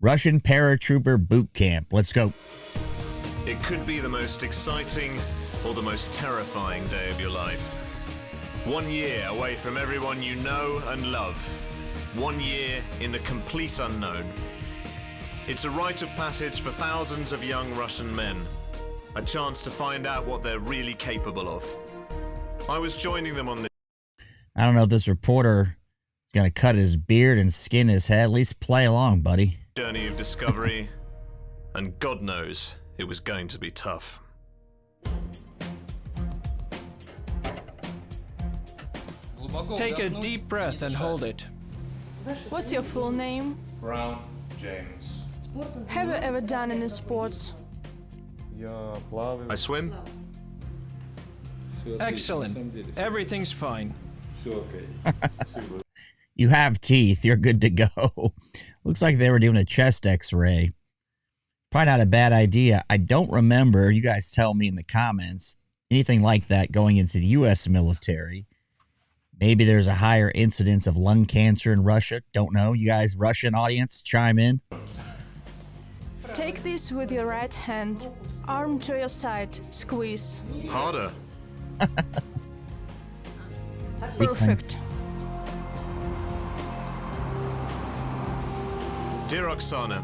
Russian paratrooper boot camp. Let's go. It could be the most exciting or the most terrifying day of your life. 1 year away from everyone you know and love. 1 year in the complete unknown. It's a rite of passage for thousands of young Russian men. A chance to find out what they're really capable of. I was joining them on this. I don't know if this reporter is going to cut his beard and skin his head. At least play along, buddy. Journey of discovery, and God knows it was going to be tough. Take a deep breath and hold it. What's your full name? Brown, James. Have you ever done any sports? I swim. Excellent. Everything's fine. You have teeth. You're good to go. Looks like they were doing a chest x-ray. Probably not a bad idea. I don't remember, you guys tell me in the comments, anything like that going into the U.S. military. Maybe there's a higher incidence of lung cancer in Russia. Don't know. You guys, Russian audience, chime in. Take this with your right hand. Arm to your side. Squeeze. Harder. Perfect. Dear Oksana,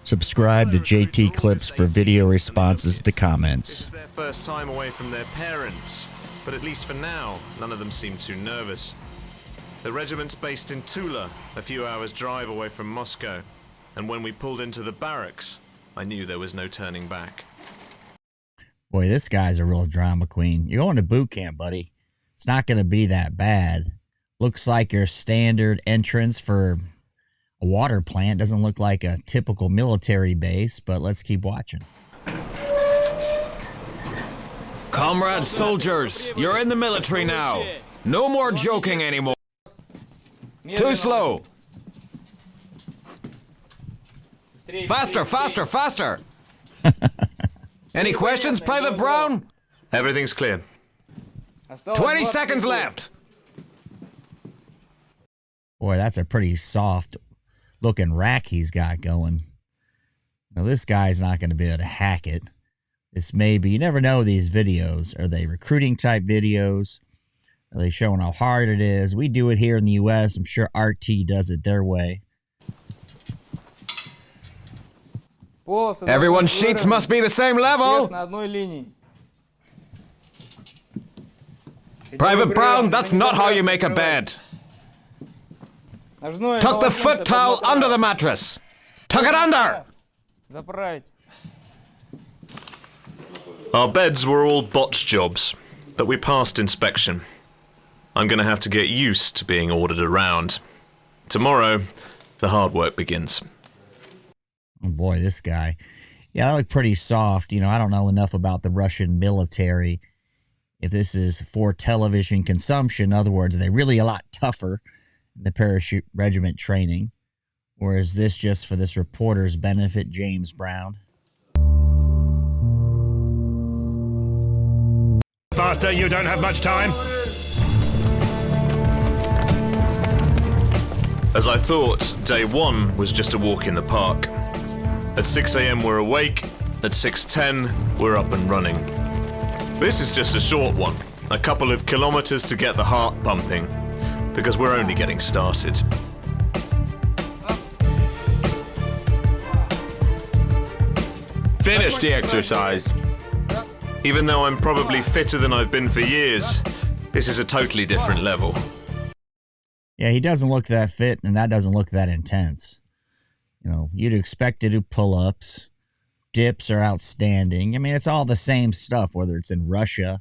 Subscribe to JT Clips for video responses to it's comments. their first time away from their parents, but at least for now, none of them seem too nervous. The regiment's based in Tula, a few hours' drive away from Moscow, and when we pulled into the barracks, I knew there was no turning back. Boy, this guy's a real drama queen. You're going to boot camp, buddy. It's not going to be that bad. Looks like your standard entrance for a water plant. Doesn't look like a typical military base, but let's keep watching. Comrade soldiers, you're in the military now. No more joking anymore. Too slow. Faster, faster, faster. Any questions, Private Brown? Everything's clear. 20 seconds left. Boy, that's a pretty soft looking rack he's got going. Now, this guy's not going to be able to hack it. This may be, you never know these videos. Are they recruiting type videos? Are they showing how hard it is? We do it here in the U.S. I'm sure RT does it their way. Everyone's sheets must be the same level. Private Brown, that's not how you make a bed. Tuck the foot towel under the mattress. Tuck it under. Our beds were all botch jobs, but we passed inspection. I'm going to have to get used to being ordered around. Tomorrow, the hard work begins. Oh boy, this guy. Yeah, I look pretty soft. You know, I don't know enough about the Russian military. If this is for television consumption, in other words, are they really a lot tougher than the parachute regiment training? Or is this just for this reporter's benefit, James Brown? Faster, you don't have much time. As I thought, day one was just a walk in the park. At 6 a.m. we're awake, at 6:10 we're up and running. This is just a short one, a couple of kilometers to get the heart pumping, because we're only getting started. Finish the exercise. Even though I'm probably fitter than I've been for years, this is a totally different level. Yeah, he doesn't look that fit, and that doesn't look that intense. You know, you'd expect to do pull-ups. Dips are outstanding. I mean, it's all the same stuff, whether it's in Russia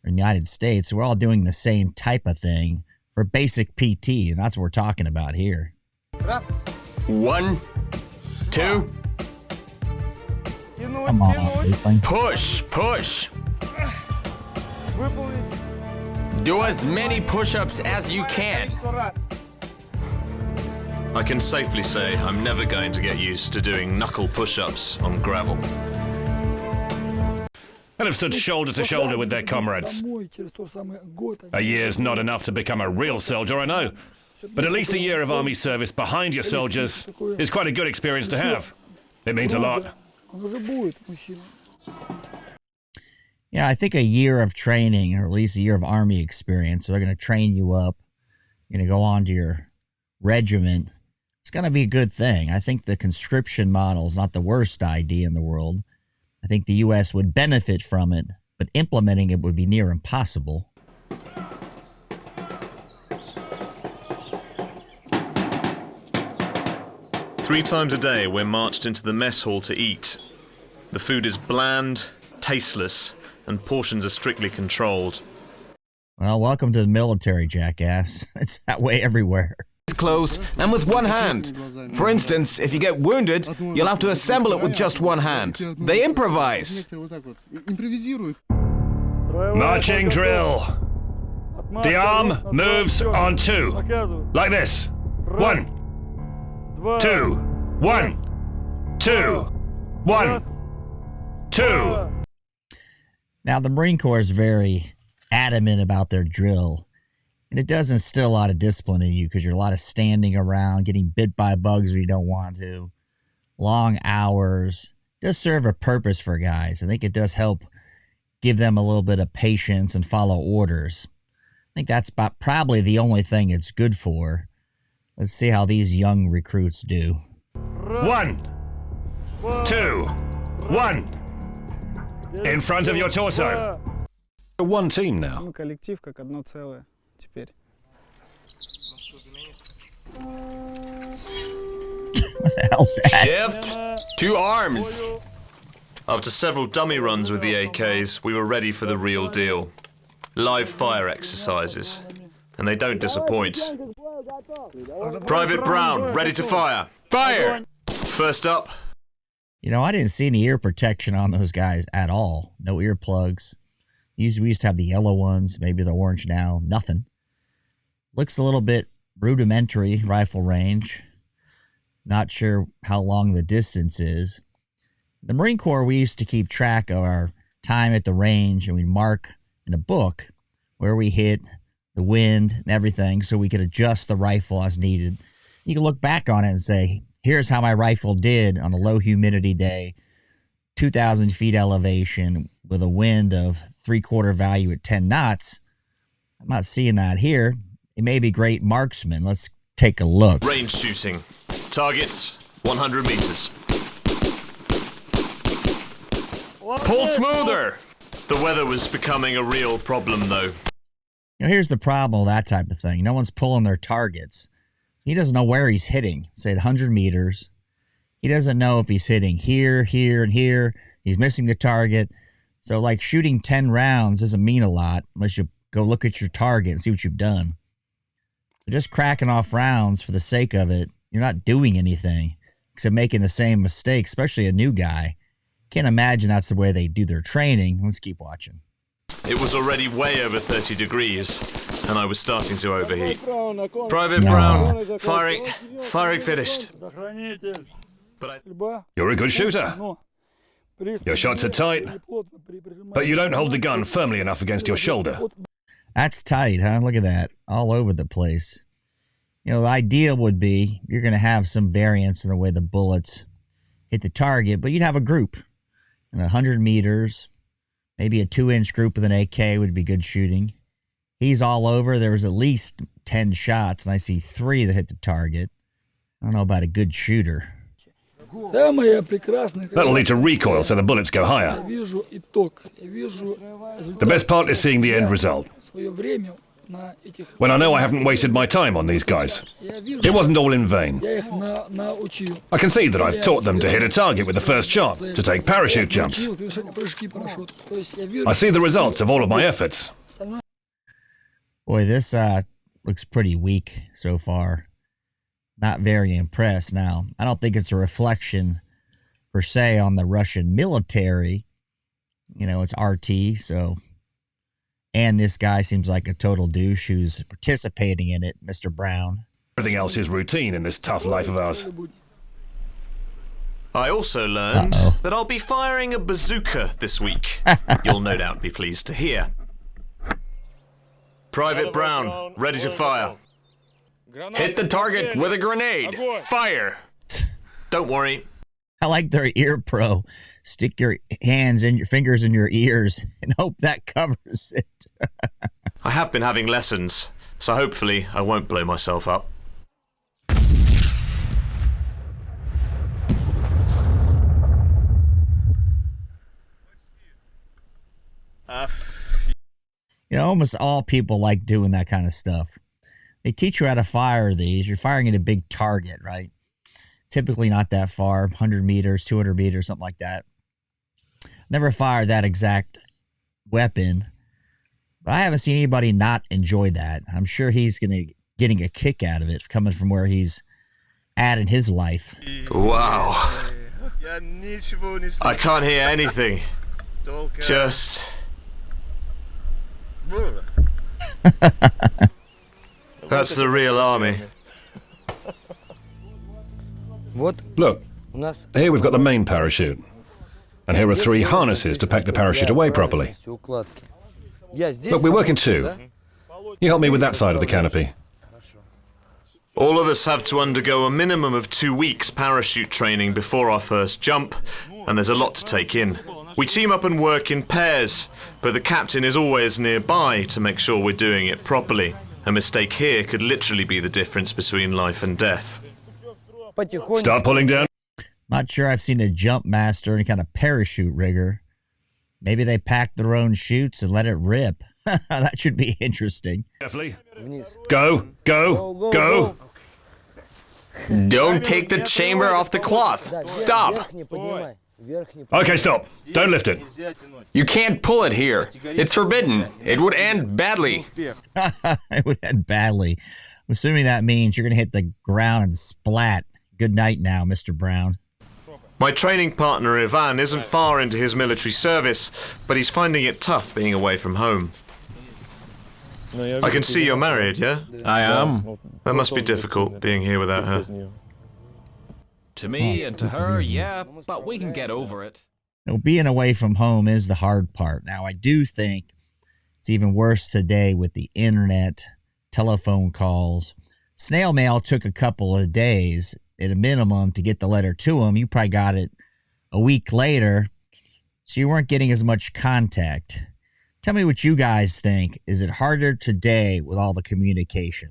or United States. We're all doing the same type of thing for basic PT, and that's what we're talking about here. 1, 2. Come on, Ethan. Push, push. Do as many push-ups as you can. I can safely say I'm never going to get used to doing knuckle push-ups on gravel. And have stood shoulder to shoulder with their comrades. A year's not enough to become a real soldier, I know. But at least a year of army service behind your soldiers is quite a good experience to have. It means a lot. Yeah, I think a year of training, or at least a year of army experience, so they're going to train you up. You're going to go on to your regiment. It's going to be a good thing. I think the conscription model is not the worst idea in the world. I think the U.S. would benefit from it, but implementing it would be near impossible. Three times a day, we're marched into the mess hall to eat. The food is bland, tasteless, and portions are strictly controlled. Well, welcome to the military, jackass. It's that way everywhere. Closed and with one hand. For instance, if you get wounded, you'll have to assemble it with just one hand. They improvise. Marching drill. The arm moves on 2. Like this. 1, 2, 1, 2, 1, 2. Now, the Marine Corps is very adamant about their drill, and it does instill a lot of discipline in you because you're a lot of standing around, getting bit by bugs when you don't want to, long hours. It does serve a purpose for guys. I think it does help give them a little bit of patience and follow orders. I think that's probably the only thing it's good for. Let's see how these young recruits do. 1, 2, 1. In front of your torso. One team now. What the hell's that? Shift. 2 arms. After several dummy runs with the AKs, we were ready for the real deal. Live fire exercises. And they don't disappoint. Private Brown, ready to fire. Fire. First up. You know, I didn't see any ear protection on those guys at all. No earplugs. We used to have the yellow ones, maybe the orange now. Nothing. Looks a little bit rudimentary rifle range. Not sure how long the distance is. The Marine Corps, we used to keep track of our time at the range, and we'd mark in a book where we hit, the wind, and everything, so we could adjust the rifle as needed. You can look back on it and say, here's how my rifle did on a low humidity day, 2,000 feet elevation with a wind of 3/4 value at 10 knots. I'm not seeing that here. It may be great marksman. Let's take a look. Range shooting. Targets, 100 meters. Pull smoother. The weather was becoming a real problem, though. You know, here's the problem with that type of thing. No one's pulling their targets. He doesn't know where he's hitting. Say at 100 meters. He doesn't know if he's hitting here, here, and here. He's missing the target. So, like, shooting 10 rounds doesn't mean a lot unless you go look at your target and see what you've done. So just cracking off rounds for the sake of it, you're not doing anything except making the same mistake, especially a new guy. Can't imagine that's the way they do their training. Let's keep watching. It was already way over 30 degrees, and I was starting to overheat. Private Brown, firing finished. You're a good shooter. Your shots are tight, but you don't hold the gun firmly enough against your shoulder. That's tight, huh? Look at that. All over the place. You know, the idea would be you're going to have some variance in the way the bullets hit the target, but you'd have a group. 100 meters, maybe a 2-inch group with an AK would be good shooting. He's all over. There was at least 10 shots, and I see 3 that hit the target. I don't know about a good shooter. That'll lead to recoil so the bullets go higher. The best part is seeing the end result. When I know I haven't wasted my time on these guys. It wasn't all in vain. I can see that I've taught them to hit a target with the first shot, to take parachute jumps. I see the results of all of my efforts. Boy, this looks pretty weak so far. Not very impressed. Now, I don't think it's a reflection, per se, on the Russian military. You know, it's RT, so... And this guy seems like a total douche who's participating in it, Mr. Brown. Everything else is routine in this tough life of ours. I also learned that I'll be firing a bazooka this week. You'll no doubt be pleased to hear. Private Brown, ready to fire. Hit the target with a grenade. Fire. Don't worry. I like their ear pro. Stick your hands and your fingers in your ears and hope that covers it. I have been having lessons, so hopefully I won't blow myself up. You know, almost all people like doing that kind of stuff. They teach you how to fire these. You're firing at a big target, right? Typically not that far, 100 meters, 200 meters, something like that. Never fired that exact weapon, but I haven't seen anybody not enjoy that. I'm sure he's getting a kick out of it coming from where he's at in his life. Wow. I can't hear anything. Just... That's the real army. Look, here we've got the main parachute. And here are 3 harnesses to pack the parachute away properly. Look, we work in 2. You help me with that side of the canopy. All of us have to undergo a minimum of 2 weeks parachute training before our first jump, and there's a lot to take in. We team up and work in pairs, but the captain is always nearby to make sure we're doing it properly. A mistake here could literally be the difference between life and death. Start pulling down. Not sure I've seen a jump master, any kind of parachute rigger. Maybe they pack their own chutes and let it rip. That should be interesting. Carefully. Go, go, go. Don't take the chamber off the cloth. Stop. Okay, stop. Don't lift it. You can't pull it here. It's forbidden. It would end badly. It would end badly. I'm assuming that means you're going to hit the ground and splat. Good night now, Mr. Brown. My training partner Ivan isn't far into his military service, but he's finding it tough being away from home. I can see you're married, yeah? I am. That must be difficult, being here without her. To me and to her, yeah, but we can get over it. You know, being away from home is the hard part. Now, I do think it's even worse today with the internet, telephone calls. Snail mail took a couple of days at a minimum to get the letter to him. You probably got it a week later, so you weren't getting as much contact. Tell me what you guys think. Is it harder today with all the communication?